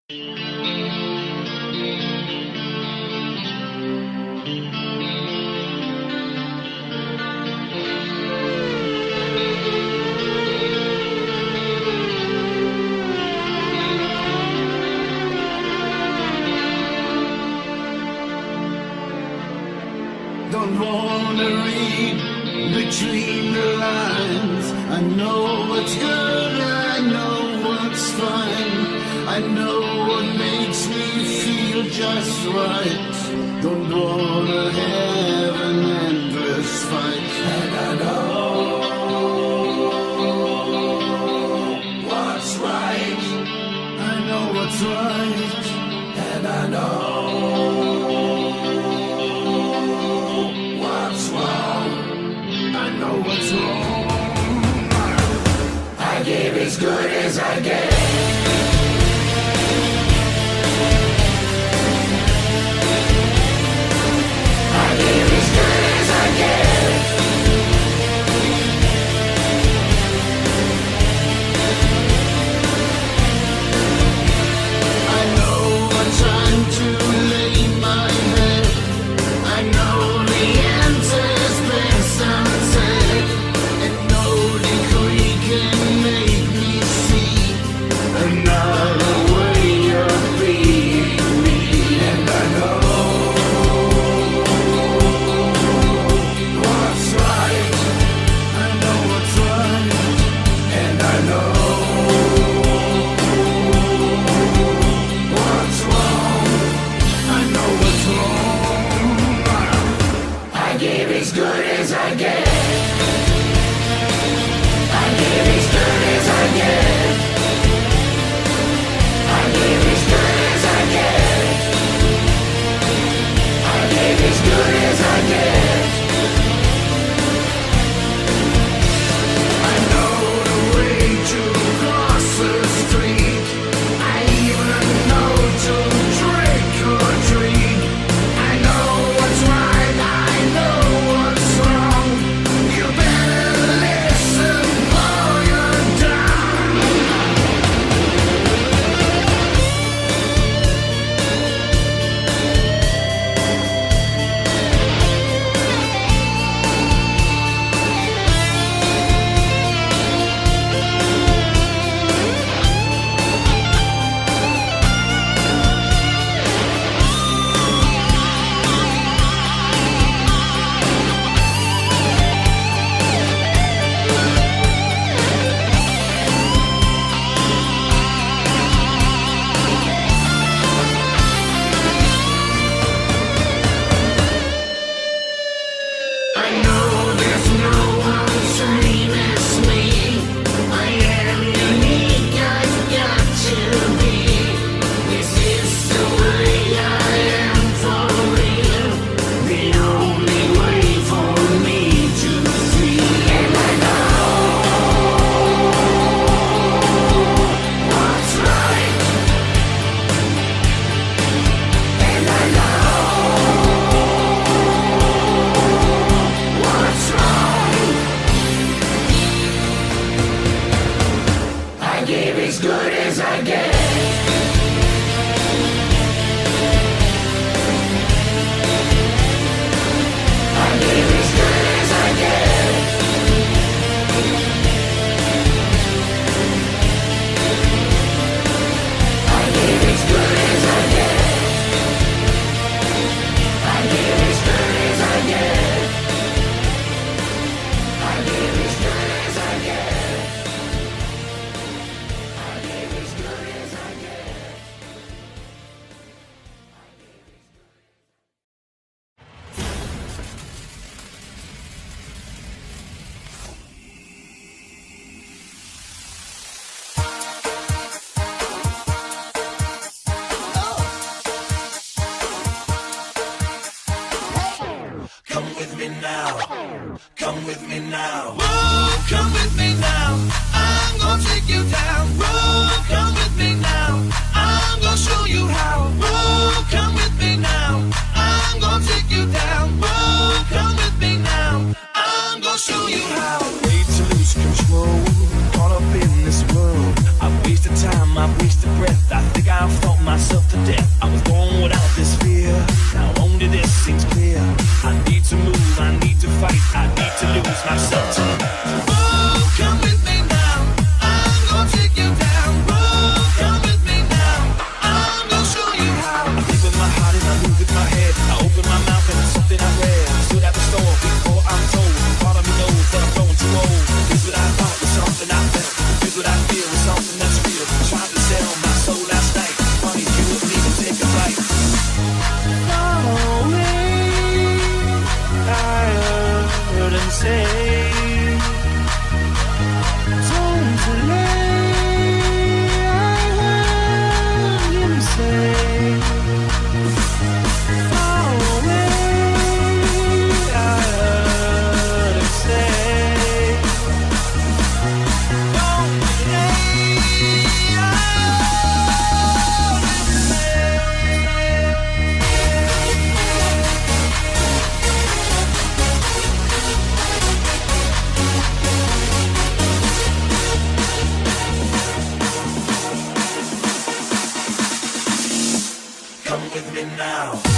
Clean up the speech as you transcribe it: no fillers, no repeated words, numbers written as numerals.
Don't wanna read between the lines. I know what's good, I know what's fine. I know what makes me feel just right. Don't wanna have an endless fight. And I know what's right. I know what's right. And I know what's wrong. I give as good as I get. I give as good as I get. I know what time to lay my head. I know the answer's best unsaid. Another way of being me, and I know what's right. I know what's right, and I know what's wrong. I know what's wrong. I give as good as I get. I give as good as I get. I give as good as I get. I give as good as I get. I know the way to cross the street. I even know to trick or treat. I know what's right, I know what's wrong. You better listen or you're done. I know there's no one same as me. I am unique, I've got to be. This is the way I am for real. The only way for me to feel. And I know what's right. And I know what's wrong. I give as good as I get. I give as good as I get. I give as good as I get. I give as good as I get. I give as good as I get. I give as good as I get. now.